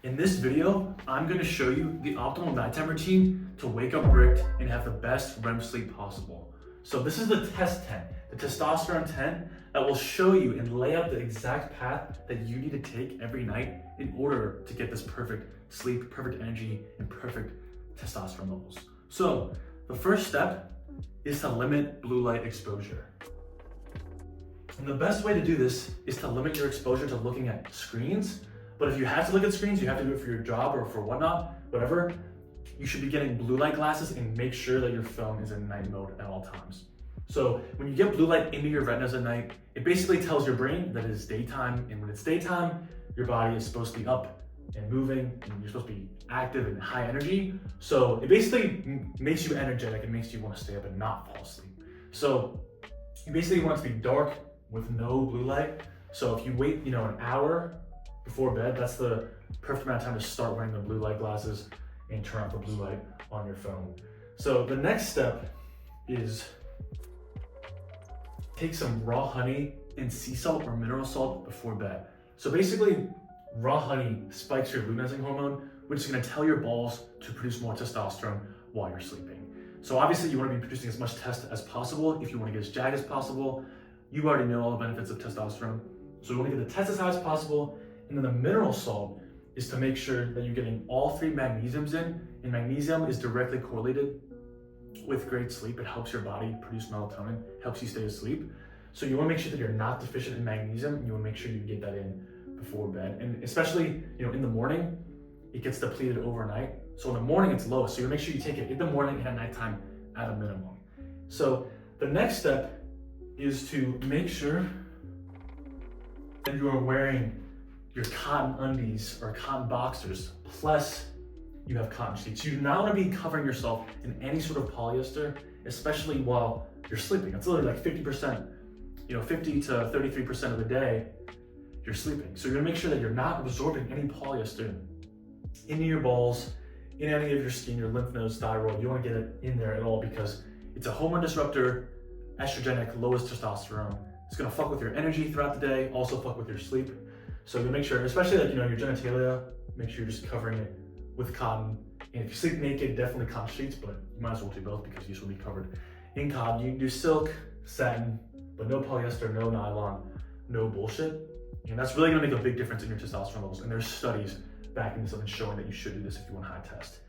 In this video, I'm going to show you the optimal nighttime routine to wake up bricked and have the best REM sleep possible. So this is the test tent, the testosterone tent that will show you and lay out the exact path that you need to take every night in order to get this perfect sleep, perfect energy, and perfect testosterone levels. So the first step is to limit blue light exposure. And the best way to do this is to limit your exposure to looking at screens. But if you have to look at screens, you have to do it for your job or for whatnot, whatever, you should be getting blue light glasses and make sure that your phone is in night mode at all times. So when you get blue light into your retinas at night, it basically tells your brain that it is daytime. And when it's daytime, your body is supposed to be up and moving and you're supposed to be active and high energy. So it basically makes you energetic. It makes you want to stay up and not fall asleep. So you basically want it to be dark with no blue light. So if you wait, an hour before bed, that's the perfect amount of time to start wearing the blue light glasses and turn off the blue light on your phone. So the next step is take some raw honey and sea salt or mineral salt before bed. So basically, raw honey spikes your luteinizing hormone, which is going to tell your balls to produce more testosterone while you're sleeping. So obviously you want to be producing as much test as possible if you want to get as jacked as possible. You already know all the benefits of testosterone. So you want to get the test as high as possible. And then the mineral salt is to make sure that you're getting all three magnesiums in, and magnesium is directly correlated with great sleep. It helps your body produce melatonin, helps you stay asleep. So you want to make sure that you're not deficient in magnesium, and you want to make sure you get that in before bed. And especially, in the morning, it gets depleted overnight. So in the morning it's low, so you make sure you take it in the morning and at nighttime at a minimum. So the next step is to make sure that you are wearing your cotton undies or cotton boxers, plus you have cotton sheets. You do not want to be covering yourself in any sort of polyester, especially while you're sleeping. It's literally like 50%, 50 to 33% of the day you're sleeping. So you're gonna make sure that you're not absorbing any polyester into your balls, in any of your skin, your lymph nodes, thyroid. You don't want to get it in there at all because it's a hormone disruptor, estrogenic, lowest testosterone. It's gonna fuck with your energy throughout the day, also fuck with your sleep. So you make sure, especially your genitalia, make sure you're just covering it with cotton. And if you sleep naked, definitely cotton sheets, but you might as well do both because you should be covered in cotton. You can do silk, satin, but no polyester, no nylon, no bullshit. And that's really gonna make a big difference in your testosterone levels. And there's studies backing this up and showing that you should do this if you want high test.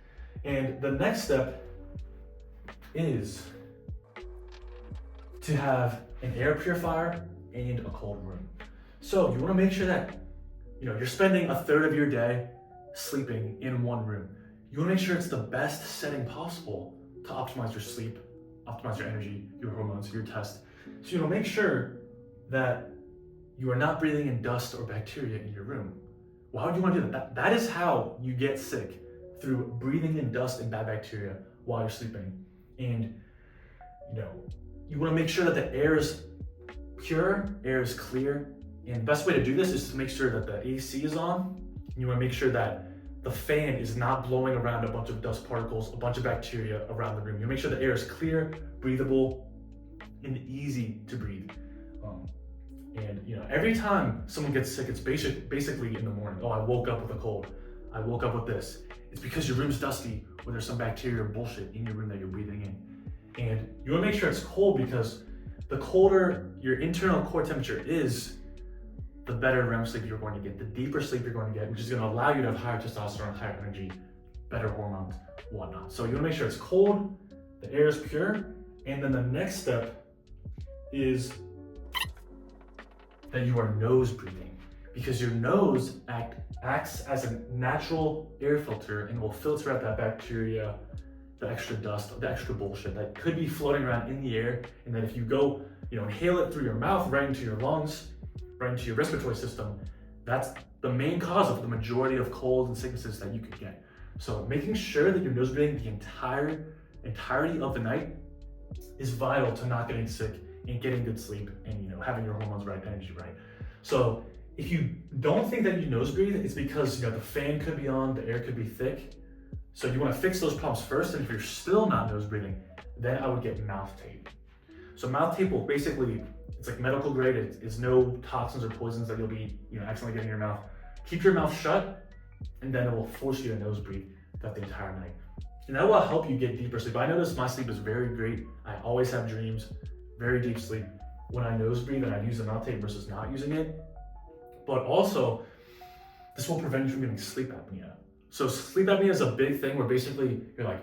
And the next step is to have an air purifier and a cold room. So you wanna make sure that you're spending a third of your day sleeping in one room. You wanna make sure it's the best setting possible to optimize your sleep, optimize your energy, your hormones, your test. So make sure that you are not breathing in dust or bacteria in your room. Why would you wanna do that? That is how you get sick, through breathing in dust and bad bacteria while you're sleeping. And you wanna make sure that the air is pure, air is clear. And the best way to do this is to make sure that the AC is on. You want to make sure that the fan is not blowing around a bunch of dust particles, a bunch of bacteria around the room. You make sure the air is clear, breathable, and easy to breathe. Every time someone gets sick, it's basically in the morning. Oh, I woke up with a cold. I woke up with this. It's because your room's dusty or there's some bacteria or bullshit in your room that you're breathing in. And you want to make sure it's cold because the colder your internal core temperature is, the better REM sleep you're going to get, the deeper sleep you're going to get, which is going to allow you to have higher testosterone, higher energy, better hormones, whatnot. So you want to make sure it's cold, the air is pure, and then the next step is that you are nose breathing, because your nose acts as a natural air filter and will filter out that bacteria, the extra dust, the extra bullshit that could be floating around in the air. And then if you go, inhale it through your mouth right into your lungs, right into your respiratory system, that's the main cause of the majority of colds and sicknesses that you could get. So making sure that you're nose breathing the entirety of the night is vital to not getting sick and getting good sleep and having your hormones right, energy right. So if you don't think that you nose breathe, it's because the fan could be on, the air could be thick. So you want to fix those problems first, and if you're still not nose breathing, then I would get mouth tape. So mouth tape will basically, it's like medical grade. It's no toxins or poisons that you'll be, accidentally getting in your mouth. Keep your mouth shut and then it will force you to nose breathe throughout the entire night. And that will help you get deeper sleep. I notice my sleep is very great. I always have dreams, very deep sleep when I nose breathe and I use the mouth tape versus not using it. But also, this will prevent you from getting sleep apnea. So sleep apnea is a big thing where basically you're like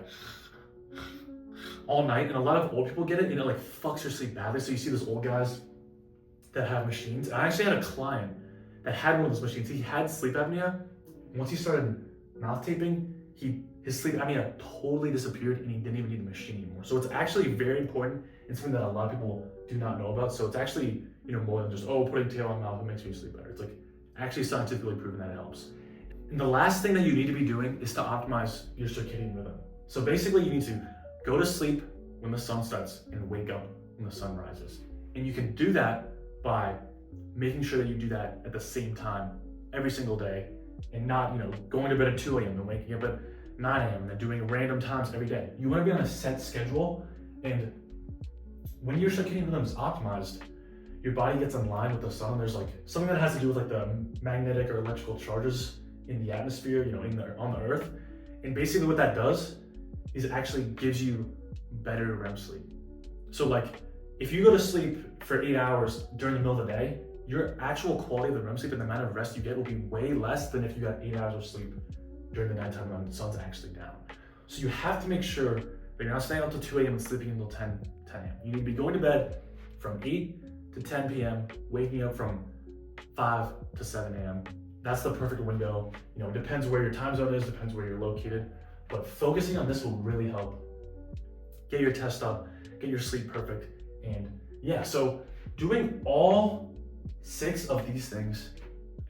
all night, and a lot of old people get it, and it like fucks your sleep badly. So you see those old guys that have machines. I actually had a client that had one of those machines. He had sleep apnea. Once he started mouth taping, his sleep apnea totally disappeared, and he didn't even need the machine anymore. So it's actually very important and something that a lot of people do not know about. So it's actually, more than just, putting tape on mouth, it makes me sleep better. It's like actually scientifically proven that it helps. And the last thing that you need to be doing is to optimize your circadian rhythm. So basically you need to go to sleep when the sun sets and wake up when the sun rises. And you can do that by making sure that you do that at the same time every single day, and not, going to bed at 2 a.m. and waking up at 9 a.m. and then doing random times every day. You want to be on a set schedule, and when your circadian rhythm is optimized, your body gets in line with the sun. There's like something that has to do with like the magnetic or electrical charges in the atmosphere, on the earth. And basically what that does is it actually gives you better REM sleep. So like if you go to sleep for 8 hours during the middle of the day, your actual quality of the REM sleep and the amount of rest you get will be way less than if you got 8 hours of sleep during the nighttime when the sun's actually down. So you have to make sure that you're not staying up till 2 a.m. and sleeping until 10 a.m. You need to be going to bed from 8 to 10 p.m., waking up from 5 to 7 a.m. That's the perfect window. It depends where your time zone is, depends where you're located, but focusing on this will really help get your test up, get your sleep perfect. And yeah, so doing all 6 of these things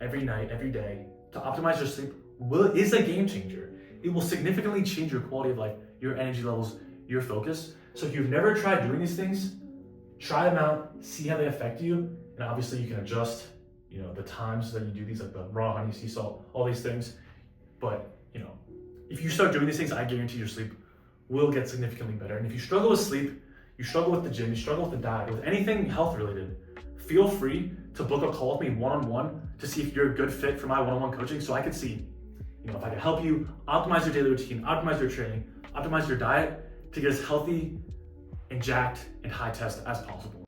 every night, every day to optimize your sleep is a game changer. It will significantly change your quality of life, your energy levels, your focus. So if you've never tried doing these things, try them out, see how they affect you. And obviously you can adjust, the times that you do these, like the raw honey, sea salt, all these things. But, if you start doing these things, I guarantee your sleep will get significantly better. And if you struggle with sleep, you struggle with the gym, you struggle with the diet, with anything health related, feel free to book a call with me one-on-one to see if you're a good fit for my one-on-one coaching, so I can see, if I can help you optimize your daily routine, optimize your training, optimize your diet to get as healthy and jacked and high test as possible.